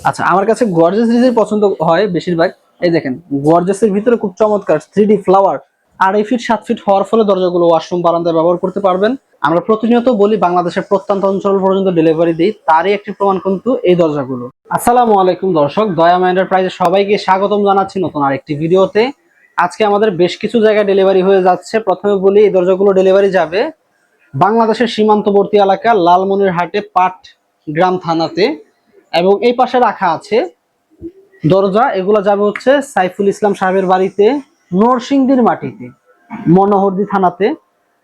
আচ্ছা, আমার কাছে গর্জিয়াস ডিজাইন পছন্দ হয় বেশিরভাগ। এই দেখেন, গর্জিয়াসের ভিতরে খুব চমৎকার 3D ফ্লাওয়ার, 2.5 ফিট 7 ফিট হওয়ার ফলে দরজাগুলো ওয়াশরুম বারান্দায় ব্যবহার করতে পারবেন। আমরা প্রতিনিয়ত বলি বাংলাদেশের প্রত্যন্ত অঞ্চল পর্যন্ত ডেলিভারি দিই, তারই একটি প্রমাণ কিন্তু এই দরজাগুলো। আসসালামু আলাইকুম দর্শক, দয়াময় এন্টারপ্রাইজে সবাইকে স্বাগতম জানাচ্ছি নতুন আরেকটি ভিডিওতে। আজকে আমাদের বেশ কিছু জায়গায় ডেলিভারি হয়ে যাচ্ছে। প্রথমে বলি, এই দরজাগুলো ডেলিভারি যাবে বাংলাদেশের সীমান্তবর্তী এলাকা লালমনিরহাটে পাটগ্রাম থানাতে, এবং এই পাশে রাখা আছে দরজা। এগুলো যাবে হচ্ছে সাইফুল ইসলাম সাহেবের বাড়িতে, নরসিংদীর মাটিতে, মনোহরদী থানাতে।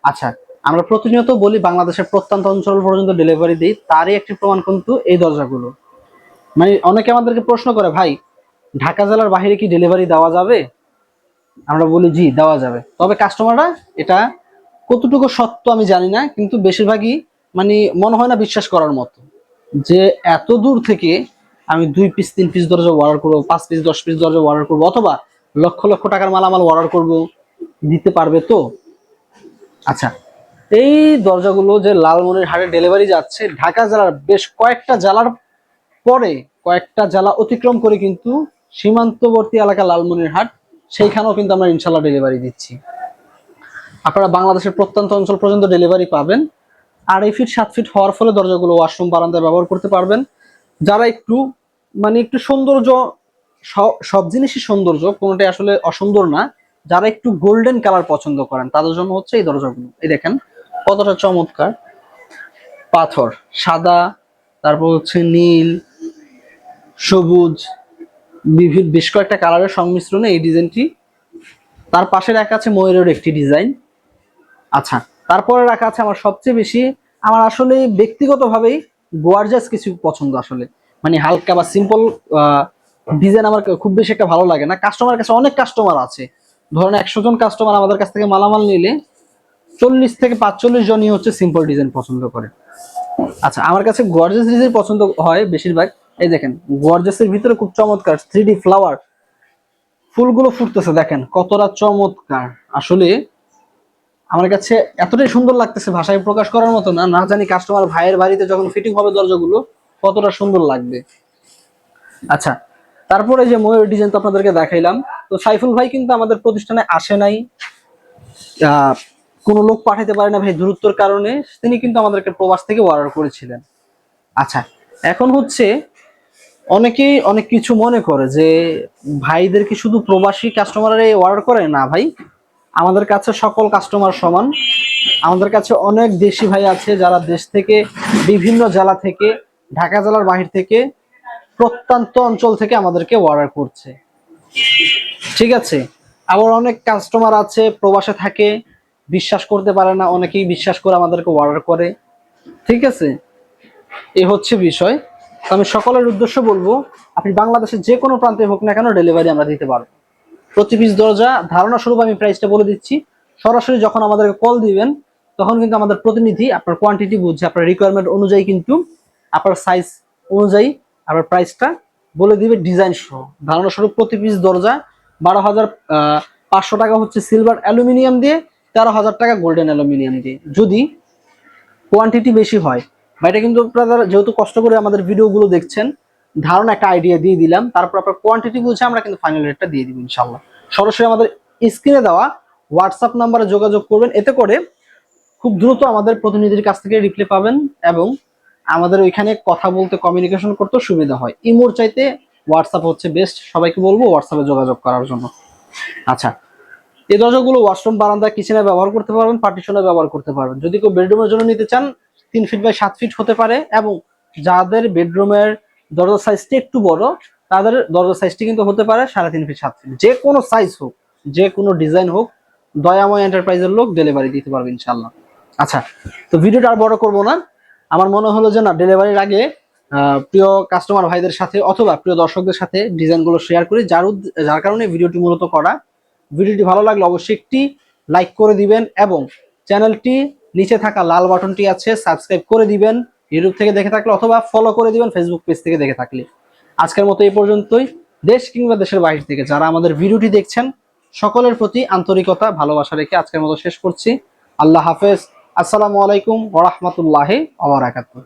আচ্ছা, আমরা প্রতিনিয়ত বলি বাংলাদেশের প্রত্যন্ত অঞ্চল পর্যন্ত ডেলিভারি দিই, তারই একটি প্রমাণ কিন্তু এই দরজাগুলো। মানে অনেকে আমাদেরকে প্রশ্ন করে, ভাই ঢাকা জেলার বাইরে কি ডেলিভারি দেওয়া যাবে? আমরা বলি জি, দেওয়া যাবে। তবে কাস্টমাররা এটা কতটুকু সত্য আমি জানি না, কিন্তু বেশিরভাগই মানে মনে হয় না বিশ্বাস করার মতো যে এত দূর থেকে আমি 2 পিস 3 পিস দরজা অর্ডার করবো, 5 পিস 10 পিস দরজা অর্ডার করবো, অথবা লক্ষ লক্ষ টাকার মালামাল অর্ডার করব, দিতে পারবে তো? আচ্ছা, এই দরজাগুলো যে লালমনিরহাটে ডেলিভারি যাচ্ছে, ঢাকা জেলার বেশ কয়েকটা জেলার পরে, কয়েকটা জেলা অতিক্রম করে কিন্তু সীমান্তবর্তী এলাকা লালমনিরহাট, সেইখানেও কিন্তু আমরা ইনশাল্লাহ ডেলিভারি দিচ্ছি। আপনারা বাংলাদেশের প্রত্যন্ত অঞ্চল পর্যন্ত ডেলিভারি পাবেন। 2.5 ফিট 7 ফিট হওয়ার ফলে দরজাগুলো ওয়াশরুম বারান্দায় ব্যবহার করতে পারবেন। যারা একটু মানে একটু সৌন্দর্য, সব জিনিসই সৌন্দর্য, কোনোটাই আসলে অসুন্দর না, যারা একটু গোল্ডেন কালার পছন্দ করেন তাদের জন্য হচ্ছে এই দরজাগুলো। এই দেখেন কতটা চমৎকার, পাথর, সাদা, তারপর হচ্ছে নীল, সবুজ, বিভিন্ন বেশ কয়েকটা কালারের সংমিশ্রণে এই ডিজাইনটি। তার পাশে রাখা আছে ময়ূরের একটি ডিজাইন। আচ্ছা, তারপরে রাখা আছে আমার সবচেয়ে বেশি, আমার আসলে ব্যক্তিগতভাবেই গর্জিয়াস কিছু পছন্দ আসলে, মানে হালকা বা সিম্পল ডিজাইন আমার খুব বেশি একটা ভালো লাগে না। কাস্টমার কাছে অনেক কাস্টমার আছে, ধরেন 100 জন কাস্টমার আমাদের কাছ থেকে মালামাল নিলে 40 থেকে 45 জনই হচ্ছে সিম্পল ডিজাইন পছন্দ করে। আচ্ছা, আমার কাছে গর্জিয়াস ডিজাইন পছন্দ হয় বেশিরভাগ। এই দেখেন, গর্জিয়াসের ভিতরে খুব চমৎকার 3D ফ্লাওয়ার, ফুলগুলো ফুটতেছে, দেখেন কতটা চমৎকার। আসলে আমার কাছে এতটাই সুন্দর লাগতেছে, ভাষায় প্রকাশ করার মতো না। না জানি কাস্টমার ভাইয়ের বাড়িতে যখন ফিটিং হবে দরজাগুলো কতটা সুন্দর লাগবে। আচ্ছা, তারপরে যে ময়ূর ডিজাইন তো আপনাদেরকে দেখাইলাম। তো সাইফুল ভাই কিন্তু আমাদের প্রতিষ্ঠানে আসে নাই, কোনো লোক পাঠাতে পারে না ভাই দূরত্বর কারণে, তিনি কিন্তু আমাদেরকে প্রবাস থেকে অর্ডার করেছিলেন। আচ্ছা, এখন হচ্ছে অনেকেই অনেক কিছু মনে করে যে ভাইদের কি শুধু প্রবাসী কাস্টমাররা অর্ডার করে? না ভাই, আমাদের কাছে সকল কাস্টমার সমান। আমাদের কাছে অনেক দেশি ভাই আছে যারা দেশ থেকে, বিভিন্ন জেলা থেকে, ঢাকা জেলার বাহির থেকে, প্রত্যন্ত অঞ্চল থেকে আমাদেরকে অর্ডার করছে, ঠিক আছে। আবার অনেক কাস্টমার আছে প্রবাসে থাকে, বিশ্বাস করতে পারে না, অনেকেই বিশ্বাস করে আমাদেরকে অর্ডার করে, ঠিক আছে। এই হচ্ছে বিষয়। তো আমি সকলের উদ্দেশ্য বলবো, আপনি বাংলাদেশের যে কোনো প্রান্তে হোক না কেন ডেলিভারি আমরা দিতে পারবো। প্রতি পিস দরজা ধারণা স্বরূপ আমি প্রাইসটা বলে দিচ্ছি। সরাসরি যখন আমাদেরকে কল দিবেন তখন কিন্তু আমাদের প্রতিনিধি আপনার কোয়ান্টিটি বুঝে, আপনার রিকোয়ারমেন্ট অনুযায়ী কিন্তু আপনার সাইজ অনুযায়ী আপনার প্রাইসটা বলে দিবে ডিজাইন সহ। ধারণা স্বরূপ প্রতি পিস দরজা 12,500 টাকা হচ্ছে সিলভার অ্যালুমিনিয়াম দিয়ে, 13,000 টাকা গোল্ডেন অ্যালুমিনিয়াম দিয়ে, যদি কোয়ান্টিটি বেশি হয়। বা এটা কিন্তু আপনারা যেহেতু কষ্ট করে আমাদের ভিডিওগুলো দেখছেন, ধারণা একটা আইডিয়া দিয়ে দিলাম, তারপর আপনার কোয়ান্টিটি বুঝে আমরা কিন্তু ফাইনাল রেটটা দিয়ে দিব ইনশাল্লাহ। সরাসরি আমাদের স্ক্রিনে দেওয়া হোয়াটসঅ্যাপ নাম্বারে যোগাযোগ করবেন, এতে করে খুব দ্রুত আমাদের প্রতিনিধির কাছ থেকে রিপ্লাই পাবেন, এবং আমাদের ওইখানে কথা বলতে, কমিউনিকেশন করতে সুবিধা হয়। ইমোর চাইতে হোয়াটসঅ্যাপ হচ্ছে বেস্ট, সবাইকে বলবো হোয়াটসঅ্যাপে যোগাযোগ করার জন্য। আচ্ছা, এই দরজাগুলো ওয়াশরুম, বারান্দা, কিচেনে ব্যবহার করতে পারবেন, পার্টিশনে ব্যবহার করতে পারবেন। যদি কেউ বেডরুমের জন্য নিতে চান 3 ফিট বাই 7 ফিট হতে পারে, এবং যাদের বেডরুমের দরজার সাইজটি একটু বড়, তাদের দরজার সাইজটি কিন্তু হতে পারে 3.5 ফিট 7 ফিট। যে কোনো সাইজ হোক, যে কোনো ডিজাইন হোক, দয়াময় এন্টারপ্রাইজের লোক ডেলিভারি দিতে পারবে ইনশাল্লাহ। আচ্ছা, তো ভিডিওটা আর বড় করবো না। আমার মনে হলো যে না, ডেলিভারির আগে প্রিয় কাস্টমার ভাইদের সাথে অথবা প্রিয় দর্শকদের সাথে ডিজাইনগুলো শেয়ার করি, যার কারণে ভিডিওটি মূলত করা। ভিডিওটি ভালো লাগলে অবশ্যই একটি লাইক করে দিবেন, এবং চ্যানেলটি নিচে থাকা লাল বাটনটি আছে, সাবস্ক্রাইব করে দিবেন ইউটিউব থেকে দেখে থাকলে, অথবা ফলো করে দিবেন ফেসবুক পেজ থেকে দেখে থাকলে। আজকের মতো এই পর্যন্তই। দেশ কিংবা দেশের বাইরে থেকে যারা আমাদের ভিডিওটি দেখছেন, সকলের প্রতি আন্তরিকতা ভালোবাসা রেখে আজকের মতো শেষ করছি। আল্লাহ হাফেজ। আসসালামু আলাইকুম ওয়া রাহমাতুল্লাহি ওয়া বারাকাতুহু।